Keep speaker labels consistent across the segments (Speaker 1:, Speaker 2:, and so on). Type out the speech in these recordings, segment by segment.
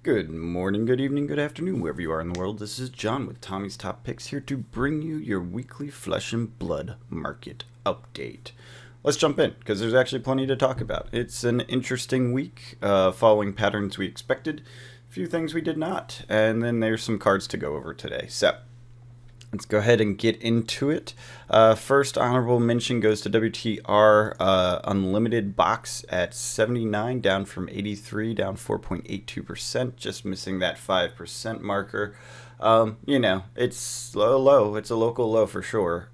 Speaker 1: Good morning, good evening, good afternoon, wherever you are in the world. This is John with Tommy's Top Picks here to bring you your weekly flesh and blood market update. Let's jump in because there's actually plenty to talk about. It's an interesting week, following patterns we expected, a few things we did not, and then there's some cards to go over today. So, let's go ahead and get into it. First honorable mention goes to WTR Unlimited box at 79, down from 83, down 4.82%, just missing that 5% marker. It's low. It's a local low for sure.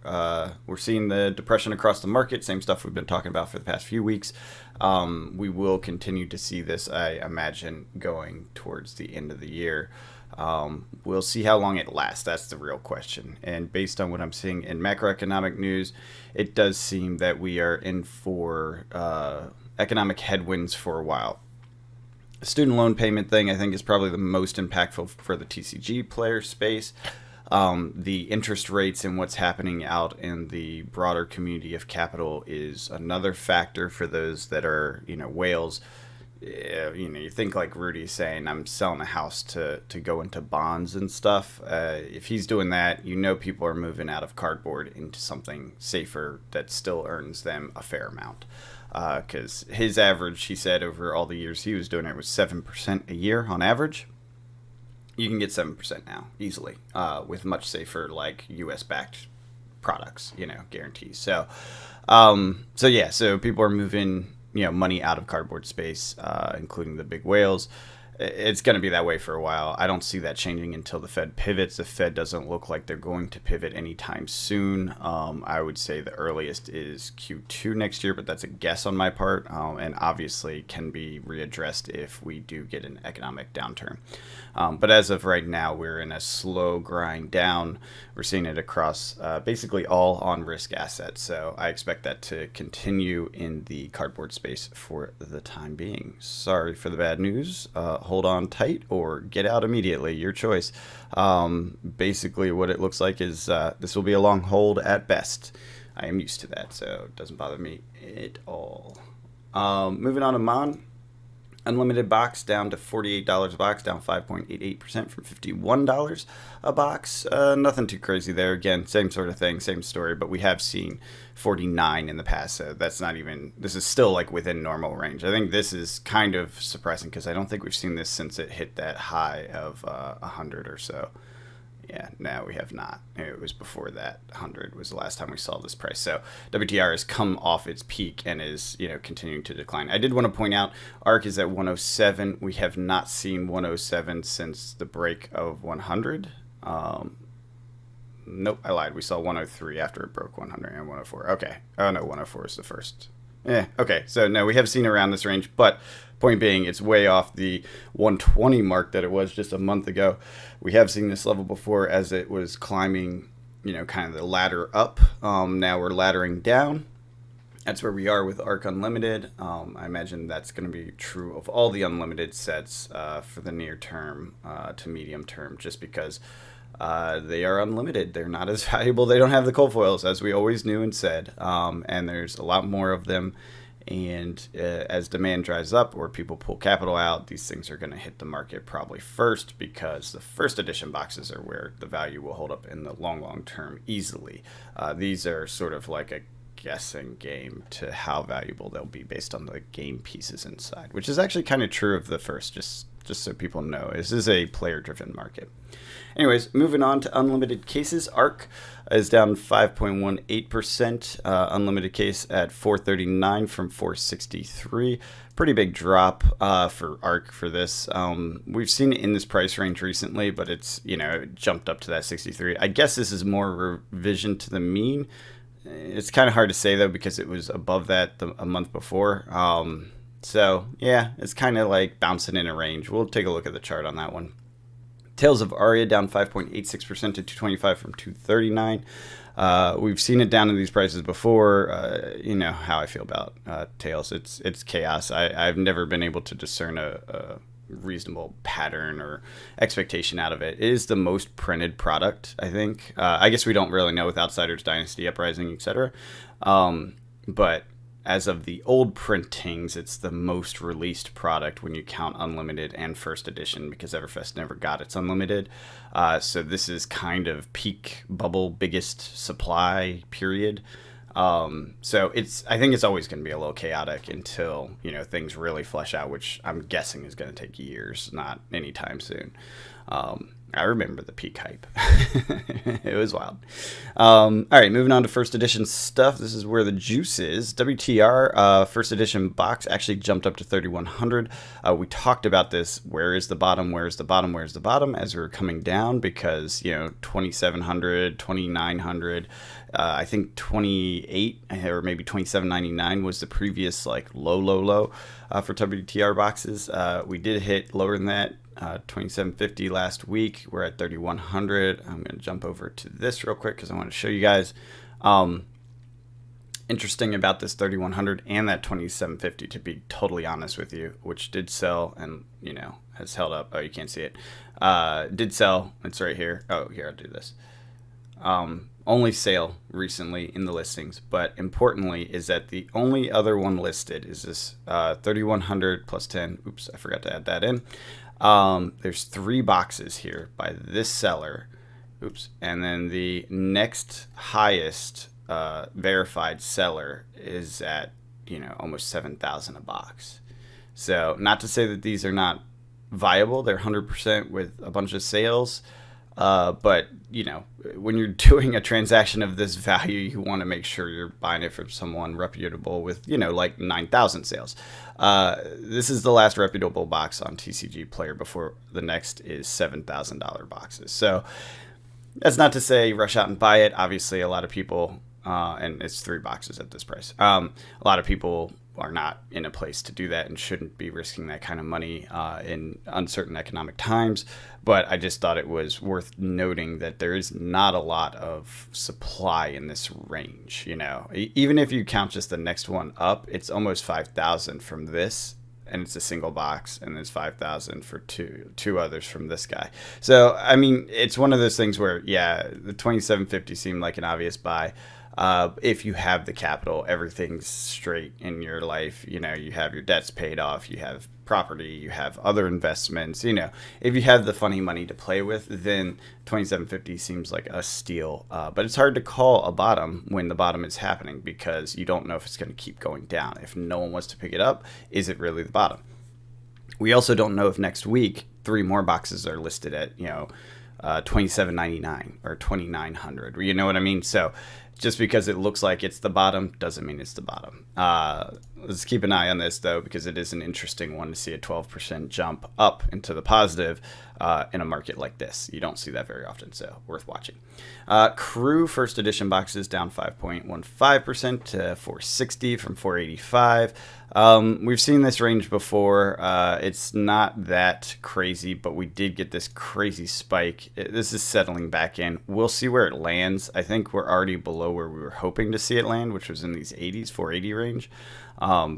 Speaker 1: We're seeing the depression across the market, same stuff we've been talking about for the past few weeks. We will continue to see this, I imagine, going towards the end of the year. We'll see how long it lasts. That's the real question. And based on what I'm seeing in macroeconomic news, it does seem that we are in for economic headwinds for a while. The student loan payment thing, I think, is probably the most impactful for the TCG player space. The interest rates and what's happening out in the broader community of capital is another factor for those that are, whales. You think like Rudy saying, I'm selling a house to go into bonds and stuff. If he's doing that, people are moving out of cardboard into something safer that still earns them a fair amount. Because his average, he said, over all the years he was doing it was 7% a year on average. You can get 7% now easily with much safer, like US-backed products, guarantees. So people are moving money out of cardboard space, including the big whales. It's going to be that way for a while. I don't see that changing until the Fed pivots. The Fed doesn't look like they're going to pivot anytime soon. I would say the earliest is Q2 next year, but that's a guess on my part, and obviously can be readdressed if we do get an economic downturn. But as of right now, we're in a slow grind down. We're seeing it across basically all on-risk assets. So I expect that to continue in the cardboard space for the time being. Sorry for the bad news. Hold on tight or get out immediately. Your choice. Basically, what it looks like is this will be a long hold at best. I am used to that, so it doesn't bother me at all. Moving on to Mon. Unlimited box down to $48 a box, down 5.88% from $51 a box. Nothing too crazy there. Again, same sort of thing, same story, but we have seen 49 in the past, so this is still like within normal range. I think this is kind of surprising because I don't think we've seen this since it hit that high of 100 or so. Yeah, no, we have not. It was before that. 100 was the last time we saw this price. So WTR has come off its peak and is, continuing to decline. I did want to point out ARK is at 107. We have not seen 107 since the break of 100. Nope, I lied. We saw 103 after it broke 100 and 104. Okay. Oh, no, 104 is the first. Okay. So, no, we have seen around this range, but point being, it's way off the 120 mark that it was just a month ago. We have seen this level before as it was climbing, kind of the ladder up. Now we're laddering down. That's where we are with ARK Unlimited. I imagine that's going to be true of all the Unlimited sets for the near term to medium term, just because they are unlimited. They're not as valuable. They don't have the cold foils, as we always knew and said. And there's a lot more of them. And as demand dries up or people pull capital out, these things are going to hit the market probably first because the first edition boxes are where the value will hold up in the long term easily. These are sort of like a guessing game to how valuable they'll be based on the game pieces inside, which is actually kind of true of the first, just so people know. This is a player-driven market. Anyways, moving on to unlimited cases. ARK is down 5.18%. Unlimited case at 439 from 463. Pretty big drop for ARK for this. We've seen it in this price range recently, but it's, it jumped up to that 63. I guess this is more revision to the mean. It's kind of hard to say, though, because it was above that a month before. So, yeah, it's kind of like bouncing in a range. We'll take a look at the chart on that one. Tales of Aria down 5.86% to 225 from 239. We've seen it down in these prices before. You know how I feel about Tales. It's chaos. I've never been able to discern a reasonable pattern or expectation out of it. It is the most printed product, I think. I guess we don't really know with Outsiders, Dynasty, Uprising, etc. But as of the old printings, it's the most released product when you count Unlimited and First Edition, because Everfest never got its Unlimited. So this is kind of peak bubble, biggest supply period. So I think it's always going to be a little chaotic until, things really flesh out, which I'm guessing is going to take years, not anytime soon. I remember the peak hype. It was wild. All right, moving on to first edition stuff. This is where the juice is. WTR first edition box actually jumped up to 3,100. We talked about this. Where is the bottom? Where's the bottom? Where's the bottom? As we were coming down, because 2,700, 2,900. I think 28 or maybe 2,799 was the previous low for WTR boxes. We did hit lower than that. 2,750 last week. We're at 3,100. I'm going to jump over to this real quick because I want to show you guys. Interesting about this 3,100 and that 2,750, to be totally honest with you, which did sell and, has held up. Oh, you can't see it. Did sell. It's right here. Oh, here, I'll do this. Only sale recently in the listings, but importantly is that the only other one listed is this 3,100 plus 10. Oops, I forgot to add that in. There's 3 boxes here by this seller. Oops. And then the next highest verified seller is at, almost 7,000 a box. So not to say that these are not viable. They're 100% with a bunch of sales. But, when you're doing a transaction of this value, you want to make sure you're buying it from someone reputable with, 9,000 sales. This is the last reputable box on TCG Player before the next is $7,000 boxes. So that's not to say rush out and buy it. Obviously, a lot of people, and it's 3 boxes at this price. A lot of people are not in a place to do that and shouldn't be risking that kind of money in uncertain economic times. But I just thought it was worth noting that there is not a lot of supply in this range. Even if you count just the next one up, it's almost 5,000 from this, and it's a single box, and there's 5,000 for two others from this guy. So I mean, it's one of those things where, yeah, the 2,750 seemed like an obvious buy. If you have the capital, everything's straight in your life. You have your debts paid off, you have property, you have other investments. If you have the funny money to play with, then 2,750 seems like a steal. But it's hard to call a bottom when the bottom is happening, because you don't know if it's going to keep going down. If no one wants to pick it up, is it really the bottom? We also don't know if next week 3 more boxes are listed at, $2,799 or $2,900. You know what I mean? So just because it looks like it's the bottom doesn't mean it's the bottom. Let's keep an eye on this, though, because it is an interesting one to see a 12% jump up into the positive in a market like this. You don't see that very often, so worth watching. Crew first edition boxes down 5.15% to 460 from 485. We've seen this range before. It's not that crazy, but we did get this crazy spike. This is settling back in. We'll see where it lands. I think we're already below where we were hoping to see it land, which was in these 80s, 480 range.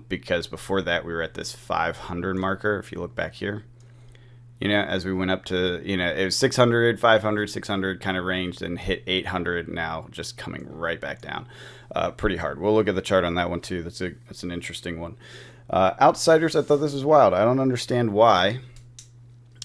Speaker 1: Because before that we were at this 500 marker. If you look back here, as we went up to, it was 600, 500, 600 kind of range, then hit 800. Now just coming right back down. Pretty hard. We'll look at the chart on that one too. That's an interesting one. Outsiders, I thought this was wild. I don't understand why.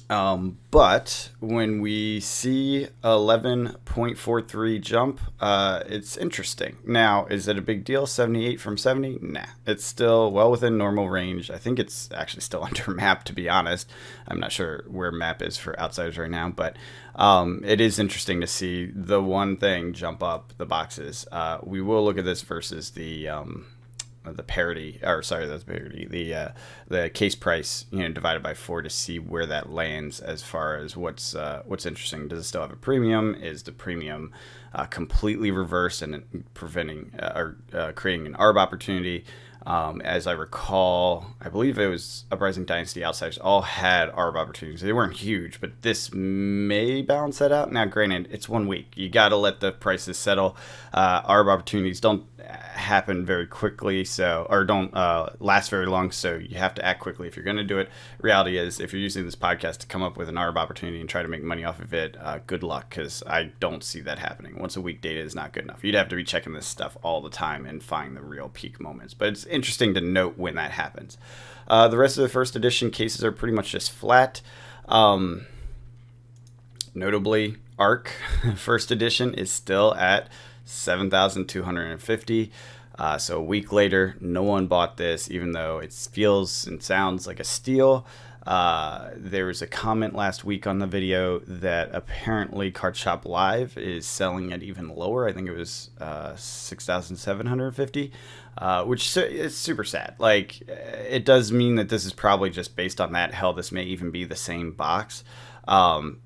Speaker 1: But when we see 11.43 jump, it's interesting. Now, is it a big deal? 78 from 70? Nah, it's still well within normal range. I think it's actually still under map, to be honest. I'm not sure where map is for outsiders right now, but it is interesting to see the one thing jump up the boxes. We will look at this versus the parity, or sorry, that's parity, the case price, divided by 4 to see where that lands as far as what's interesting. Does it still have a premium? Is the premium completely reversed and preventing or creating an ARB opportunity? As I recall, I believe it was Uprising Dynasty Outsiders all had ARB opportunities. They weren't huge, but this may balance that out. Now, granted, it's 1 week. You got to let the prices settle. ARB opportunities don't happen very quickly, so or don't last very long. So you have to act quickly if you're going to do it. Reality is, if you're using this podcast to come up with an ARB opportunity and try to make money off of it, good luck, because I don't see that happening. Once a week data is not good enough. You'd have to be checking this stuff all the time and find the real peak moments. But it's interesting to note when that happens. The rest of the first edition cases are pretty much just flat. Notably, ARC first edition is still at 7,250. So a week later, no one bought this, even though it feels and sounds like a steal. There was a comment last week on the video that apparently Card Shop Live is selling at even lower. I think it was 6,750, which is super sad. Like, it does mean that this is probably just based on that. Hell, this may even be the same box.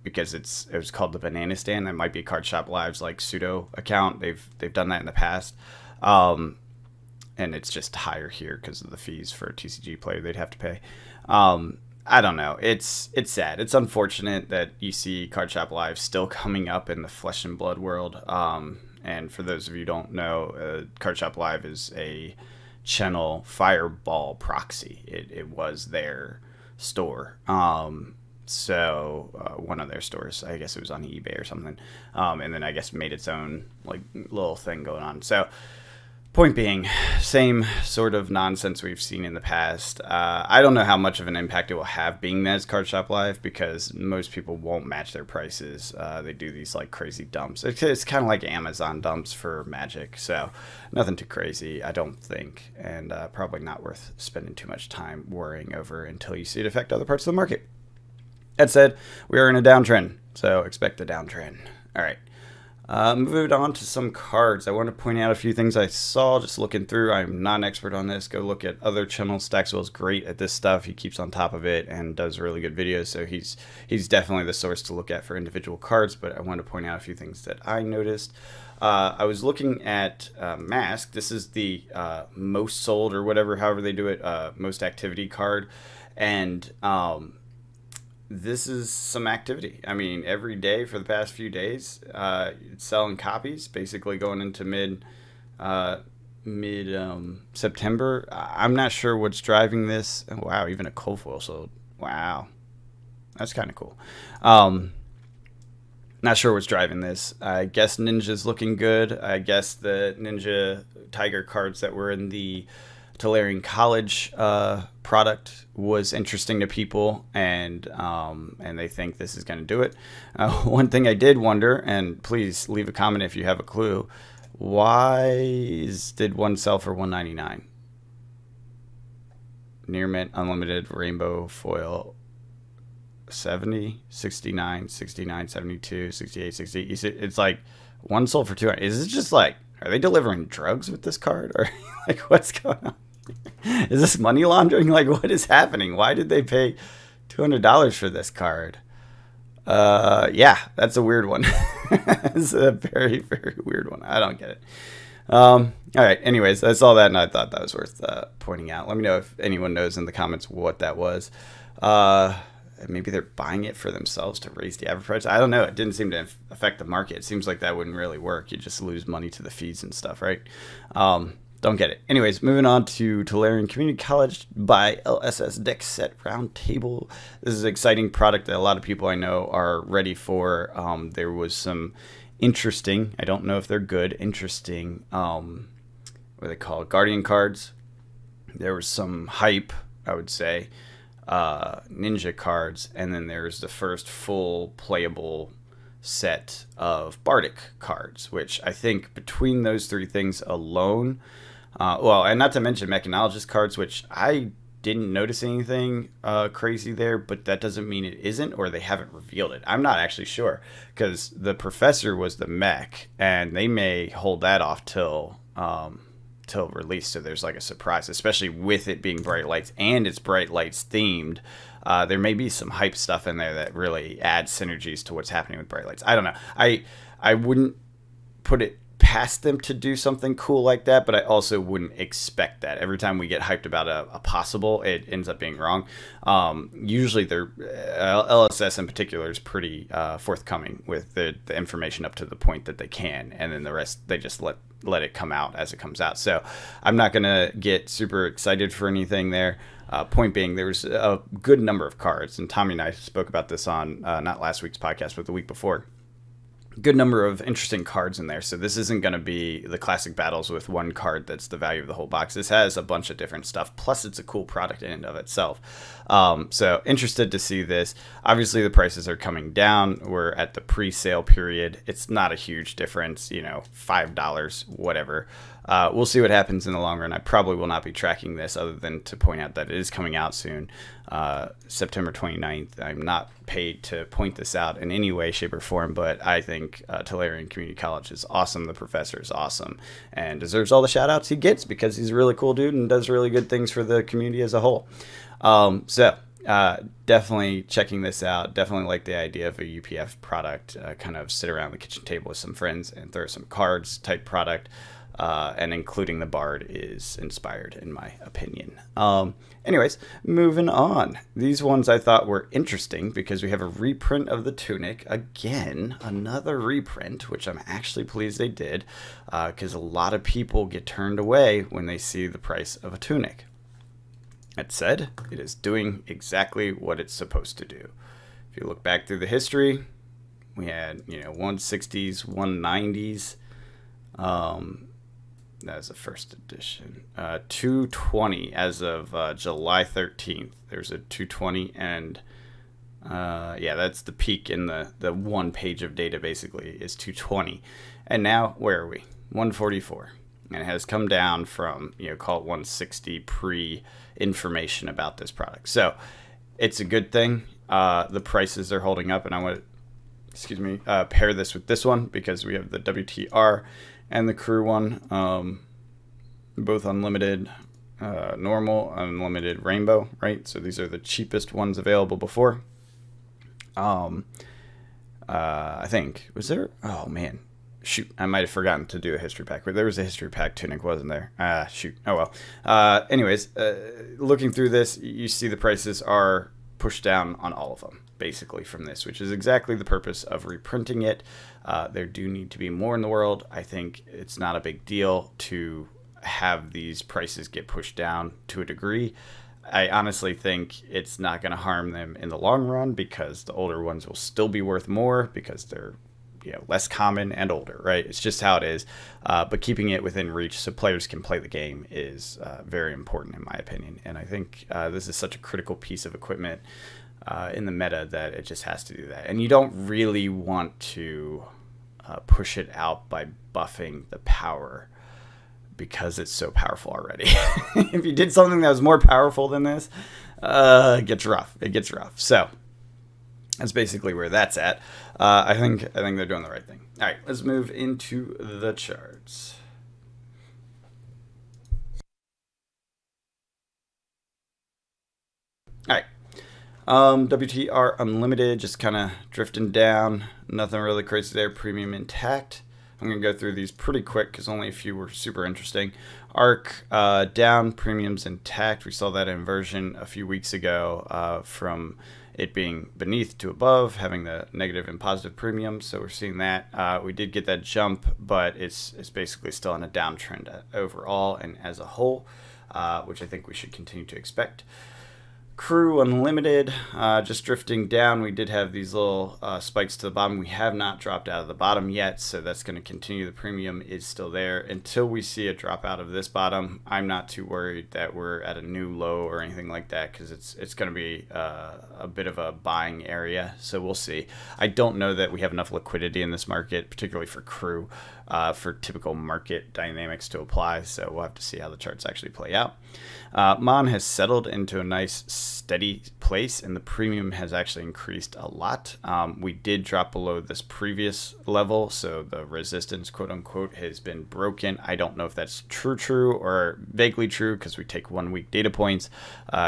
Speaker 1: Because it was called the Banana Stand. That might be Card Shop Live's like pseudo account. They've done that in the past, and it's just higher here because of the fees for a TCG player they'd have to pay. I don't know. It's sad. It's unfortunate that you see Card Shop Live still coming up in the Flesh and Blood world. And for those of you who don't know, Card Shop Live is a channel Fireball proxy. It was their store. So one of their stores, I guess it was on eBay or something, and then I guess made its own like little thing going on. So point being, same sort of nonsense we've seen in the past. I don't know how much of an impact it will have being as Card Shop Live, because most people won't match their prices. They do these like crazy dumps. It's kind of like Amazon dumps for Magic, so nothing too crazy, I don't think, and probably not worth spending too much time worrying over until you see it affect other parts of the market. That said, we are in a downtrend, so expect a downtrend. All right. Moving on to some cards. I want to point out a few things I saw just looking through. I'm not an expert on this. Go look at other channels. Stackswell's great at this stuff. He keeps on top of it and does really good videos, so he's definitely the source to look at for individual cards, but I want to point out a few things that I noticed. I was looking at Mask. This is the most sold, or whatever, however they do it, most activity card, and this is some activity. I mean, every day for the past few days, it's selling copies, basically going into mid September. I'm not sure what's driving this. Oh, wow, even a cold foil sold. Wow, that's kind of cool. Not sure what's driving this. I guess Ninja's looking good. I guess the Ninja Tiger cards that were in the Tolarian College product was interesting to people, and they think this is going to do it. One thing I did wonder, and please leave a comment if you have a clue, did one sell for $199? Near mint unlimited rainbow foil 70, 69, 69, 72, 68, 60. It's like one sold for $200. Is it just like, are they delivering drugs with this card, or like what's going on? Is this money laundering? Like, what is happening? Why did they pay $200 for this card? Yeah, that's a weird one. It's a very, very weird one. I don't get it. All right. Anyways, I saw that and I thought that was worth pointing out. Let me know if anyone knows in the comments what that was. Maybe they're buying it for themselves to raise the average price. I don't know. It didn't seem to affect the market. It seems like that wouldn't really work. You just lose money to the fees and stuff, right? Don't get it. Anyways, moving on to Tolarian Community College by LSS Deck Set Roundtable. This is an exciting product that a lot of people I know are ready for. There was some interesting, I don't know if they're good, interesting, what do they call it, Guardian cards. There was some hype, I would say, Ninja cards, and then there's the first full playable set of Bardic cards, which I think between those three things alone, and not to mention Mechanologist cards, which I didn't notice anything crazy there, but that doesn't mean it isn't, or they haven't revealed it. I'm not actually sure, because the Professor was the mech, and they may hold that off till release, so there's like a surprise, especially with it being Bright Lights and it's Bright Lights themed. There may be some hype stuff in there that really adds synergies to what's happening with Bright Lights. I don't know. I wouldn't put it past them to do something cool like that, but I also wouldn't expect that. Every time we get hyped about a possible, it ends up being wrong. Usually their LSS in particular is pretty forthcoming with the information up to the point that they can, and then the rest they just let let it come out as it comes out. So I'm not going to get super excited for anything there. Point being, there's a good number of cards, and Tommy and I spoke about this on not last week's podcast, but the week before. Good number of interesting cards in there. So this isn't going to be the classic battles with one card that's the value of the whole box. This has a bunch of different stuff. Plus, it's a cool product in and of itself. So interested to see this. Obviously, the prices are coming down. We're at the pre-sale period. It's not a huge difference, $5, whatever. We'll see what happens in the long run. I probably will not be tracking this other than to point out that it is coming out soon, September 29th. I'm not paid to point this out in any way, shape, or form, but I think Tulare Community College is awesome. The professor is awesome and deserves all the shout outs he gets because he's a really cool dude and does really good things for the community as a whole. Definitely checking this out. Definitely like the idea of a UPF product, kind of sit around the kitchen table with some friends and throw some cards type product. And including the Bard is inspired, in my opinion. Anyways, moving on. These ones I thought were interesting because we have a reprint of the Tunic. Again, another reprint, which I'm actually pleased they did, because a lot of people get turned away when they see the price of a Tunic. That said, it is doing exactly what it's supposed to do. If you look back through the history, we had 160s, 190s. That was the first edition. 220 as of July 13th. There's a 220, and that's the peak in the one page of data, basically, is 220. And now, where are we? 144. And it has come down from, call it 160 pre-information about this product. So it's a good thing. The prices are holding up, and I want to, pair this with this one because we have the WTR and the crew one, both unlimited, normal, unlimited, rainbow, right? So these are the cheapest ones available before. I think, was there? Oh man, shoot, I might have forgotten to do a history pack, but there was a history pack Tunic, wasn't there? Shoot, oh well. Anyways, looking through this, you see the prices are pushed down on all of them, basically, from this, which is exactly the purpose of reprinting it. There do need to be more in the world. I think it's not a big deal to have these prices get pushed down to a degree. I honestly think it's not going to harm them in the long run because the older ones will still be worth more because they're less common and older, right? It's just how it is. But keeping it within reach so players can play the game is very important in my opinion. And I think this is such a critical piece of equipment in the meta that it just has to do that. And you don't really want to push it out by buffing the power because it's so powerful already. If you did something that was more powerful than this, it gets rough. So that's basically where that's at. I think they're doing the right thing. All right, let's move into the charts. All right. WTR Unlimited, just kind of drifting down. Nothing really crazy there. Premium intact. I'm going to go through these pretty quick because only a few were super interesting. ARC down, premiums intact. We saw that inversion a few weeks ago from it being beneath to above, having the negative and positive premium. So we're seeing that. We did get that jump, but it's basically still in a downtrend overall and as a whole, which I think we should continue to expect. Crew Unlimited, just drifting down. We did have these little spikes to the bottom. We have not dropped out of the bottom yet, so that's going to continue. The premium is still there. Until we see a drop out of this bottom, I'm not too worried that we're at a new low or anything like that because it's going to be a bit of a buying area, so we'll see. I don't know that we have enough liquidity in this market, particularly for Crew, for typical market dynamics to apply, so we'll have to see how the charts actually play out. Mon has settled into a nice steady place and the premium has actually increased a lot. We did drop below this previous level, so the resistance quote unquote has been broken. I don't know if that's true or vaguely true because we take 1 week data points.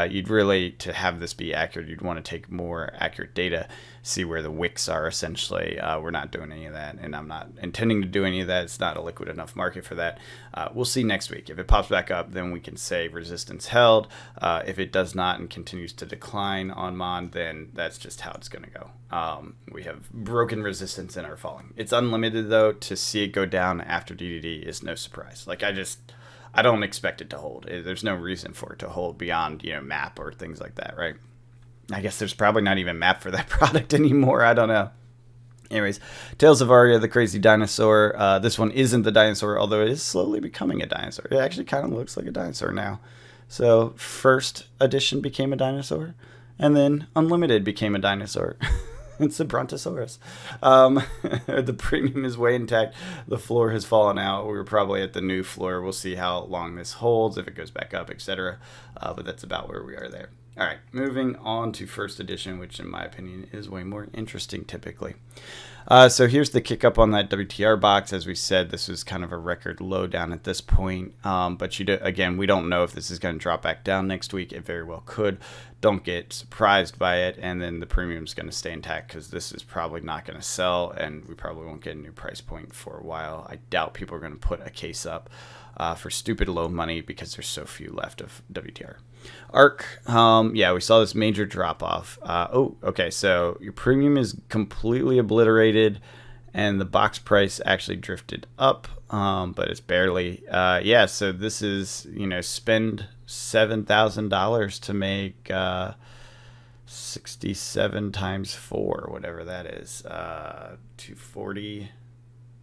Speaker 1: You'd really, to have this be accurate, you'd want to take more accurate data, see where the wicks are essentially. We're not doing any of that and I'm not intending to do any of that. It's not a liquid enough market for that. We'll see next week. If it pops back up, then we can say resistance held. If it does not and continues to decline on Mon, then that's just how it's going to go. We have broken resistance and are falling. It's unlimited, though. To see it go down after DDD is no surprise. Like, I don't expect it to hold. There's no reason for it to hold beyond, MAP or things like that, right? I guess there's probably not even MAP for that product anymore. I don't know. Anyways, Tales of Aria, the crazy dinosaur. This one isn't the dinosaur, although it is slowly becoming a dinosaur. It actually kind of looks like a dinosaur now. So first edition became a dinosaur, and then Unlimited became a dinosaur. It's a Brontosaurus. The premium is way intact. The floor has fallen out. We were probably at the new floor. We'll see how long this holds, if it goes back up, etc. But that's about where we are there. All right, moving on to first edition, which in my opinion is way more interesting typically. So here's the kick up on that WTR box. As we said, this was kind of a record low down at this point. But again, we don't know if this is going to drop back down next week. It very well could. Don't get surprised by it. And then the premium's going to stay intact because this is probably not going to sell. And we probably won't get a new price point for a while. I doubt people are going to put a case up for stupid low money because there's so few left of WTR. ARC, yeah, we saw this major drop off. Okay, so your premium is completely obliterated and the box price actually drifted up, but it's barely. Yeah, so this is, spend $7,000 to make 67 times 4, whatever that is, 240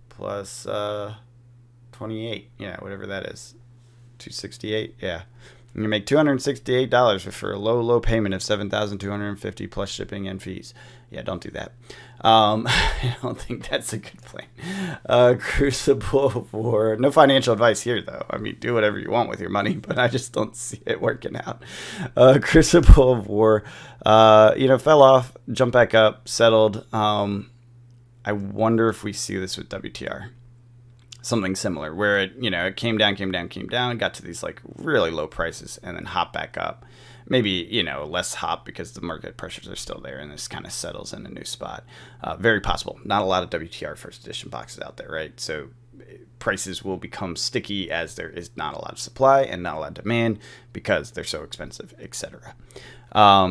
Speaker 1: plus 28, yeah, whatever that is, 268, yeah. You make $268 for a low payment of $7,250 plus shipping and fees. Yeah, don't do that. I don't think that's a good plan. Crucible of War. No financial advice here, though. I mean, do whatever you want with your money, but I just don't see it working out. Crucible of War, fell off, jumped back up, settled. I wonder if we see this with WTR. Something similar where it came down, got to these like really low prices and then hopped back up. Maybe, less hop because the market pressures are still there and this kind of settles in a new spot. Very possible. Not a lot of WTR first edition boxes out there, right? So prices will become sticky as there is not a lot of supply and not a lot of demand because they're so expensive, etc.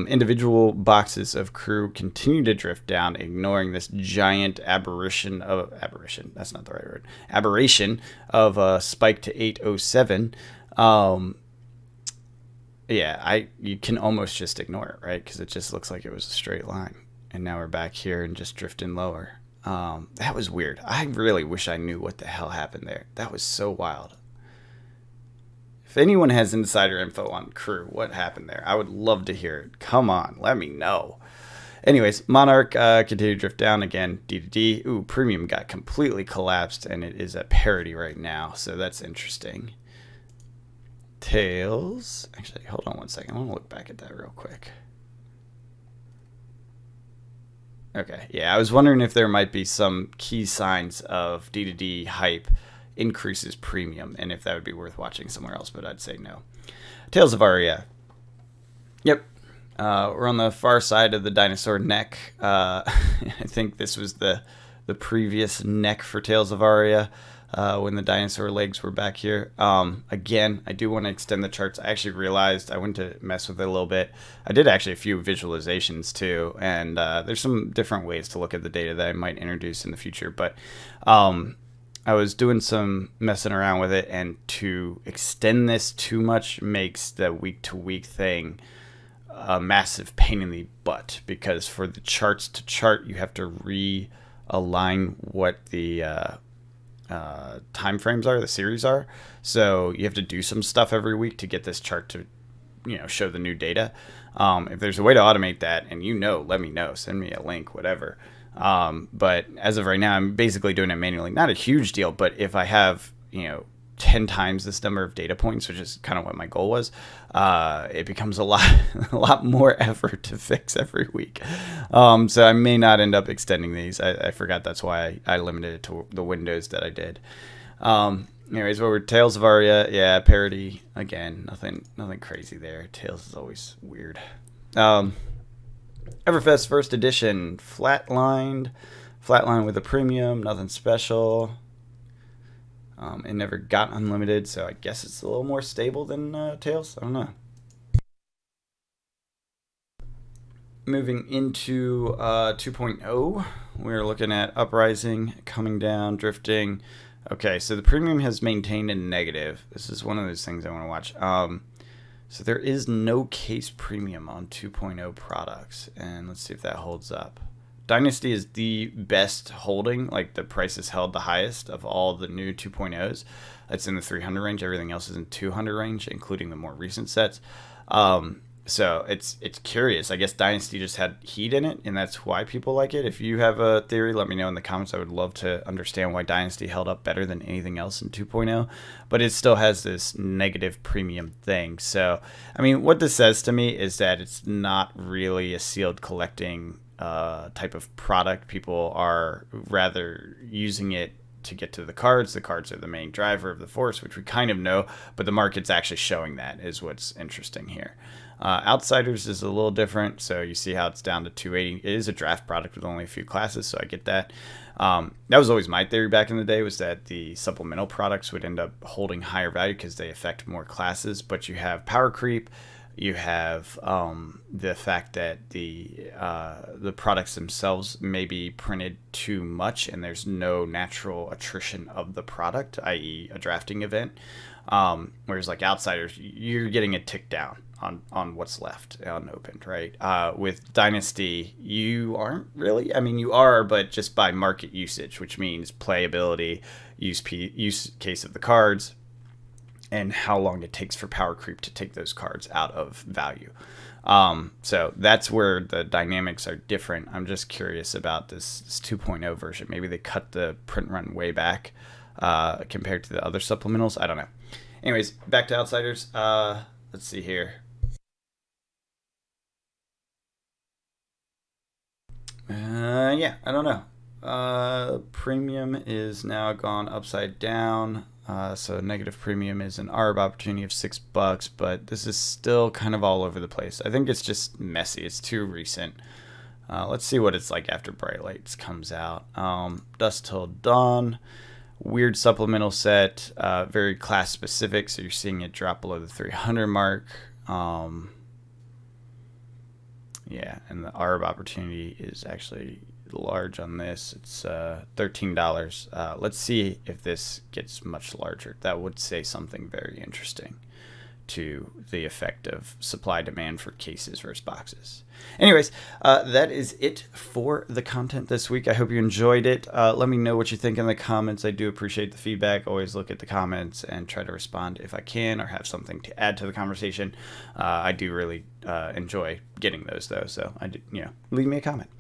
Speaker 1: Individual boxes of Crew continue to drift down, ignoring this giant aberration of a spike to 807. You can almost just ignore it, right? Because it just looks like it was a straight line, and now we're back here and just drifting lower. That was weird. I really wish I knew what the hell happened there. That was so wild. If anyone has insider info on Crew, what happened there, I would love to hear it. Come on, let me know. Anyways, Monarch continued to drift down again, D to D. Ooh, premium got completely collapsed, and it is at parity right now, so that's interesting. Tails. Actually, hold on one second. I want to look back at that real quick. Okay, yeah, I was wondering if there might be some key signs of D to D hype increases premium and if that would be worth watching somewhere else, but I'd say no. Tales of Aria. Yep. We're on the far side of the dinosaur neck. I think this was the previous neck for Tales of Aria when the dinosaur legs were back here. Again, I do want to extend the charts. I actually realized I went to mess with it a little bit. I did actually a few visualizations too, and there's some different ways to look at the data that I might introduce in the future, but I was doing some messing around with it, and to extend this too much makes the week-to-week thing a massive pain in the butt, because for the charts to chart, you have to realign what the time frames are, the series are. So you have to do some stuff every week to get this chart to show the new data. If there's a way to automate that, and let me know, send me a link, whatever. But as of right now, I'm basically doing it manually. Not a huge deal, but if I have, 10 times this number of data points, which is kind of what my goal was, it becomes a lot more effort to fix every week. So I may not end up extending these. I forgot that's why I limited it to the windows that I did. Anyways, what were Tales of Aria? Yeah, parody again. Nothing crazy there. Tales is always weird. Everfest first edition, flatlined with a premium, nothing special. It never got unlimited, so I guess it's a little more stable than Tails. I don't know. Moving into 2.0, we're looking at uprising, coming down, drifting. Okay, so the premium has maintained a negative. This is one of those things I want to watch. So there is no case premium on 2.0 products, and let's see if that holds up. Dynasty is the best holding, like the price is held the highest of all the new 2.0s. It's in the 300 range. Everything else is in 200 range, including the more recent sets. So it's curious. I guess Dynasty just had heat in it, and that's why people like it. If you have a theory, let me know in the comments. I would love to understand why Dynasty held up better than anything else in 2.0, but it still has this negative premium thing. So, I mean, what this says to me is that it's not really a sealed collecting type of product. People are rather using it to get to the cards. The cards are the main driver of the force, which we kind of know, but the market's actually showing that is what's interesting here. Outsiders is a little different, so you see how it's down to 280. It is a draft product with only a few classes, so I get that. That was always my theory back in the day, was that the supplemental products would end up holding higher value because they affect more classes, but you have power creep, you have the fact that the products themselves may be printed too much and there's no natural attrition of the product, i.e. a drafting event. Whereas like Outsiders, you're getting a tick down on what's left unopened, right? With Dynasty, you aren't really. I mean, you are, but just by market usage, which means playability, use case of the cards, and how long it takes for power creep to take those cards out of value. So that's where the dynamics are different. I'm just curious about this 2.0 version. Maybe they cut the print run way back compared to the other supplementals. I don't know. Anyways, back to Outsiders. Let's see here. Yeah, I don't know. Premium is now gone upside down. So negative premium is an ARB opportunity of $6, but this is still kind of all over the place. I think it's just messy. It's too recent. Let's see what it's like after Bright Lights comes out. Dusk Till Dawn, weird supplemental set, very class specific. So you're seeing it drop below the 300 mark. Yeah, and the ARB opportunity is actually large on this. It's $13. Let's see if this gets much larger. That would say something very interesting to the effect of supply demand for cases versus boxes. Anyways, that is it for the content this week. I hope you enjoyed it. Let me know what you think in the comments. I do appreciate the feedback. Always look at the comments and try to respond if I can or have something to add to the conversation. I do really enjoy getting those though, so I do, leave me a comment.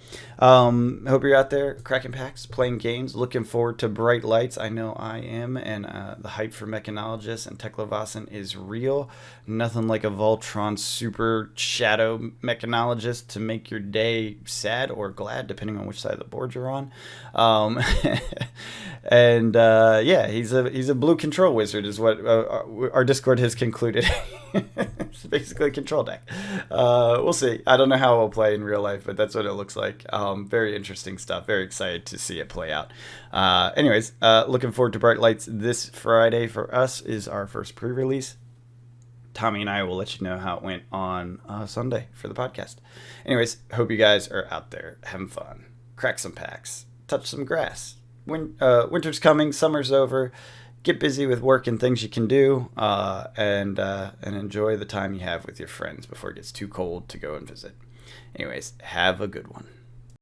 Speaker 1: Hope you're out there cracking packs, playing games, looking forward to Bright Lights. I know I am, and the hype for Mechanologist and Teklovasan is real. Nothing like a Voltron super shadow Mechanologist to make your day sad or glad, depending on which side of the board you're on. And yeah, he's a blue control wizard, is what our Discord has concluded. It's basically a control deck. We'll see. I don't know how it will play in real life, but that's what it looks like. Very interesting stuff. Very excited to see it play out. Anyways, looking forward to Bright Lights this Friday. For us is our first pre-release. Tommy and I will let you know how it went on Sunday for the podcast. Anyways, hope you guys are out there having fun. Crack some packs. Touch some grass. Winter's coming. Summer's over. Get busy with work and things you can do, and enjoy the time you have with your friends before it gets too cold to go and visit. Anyways, have a good one.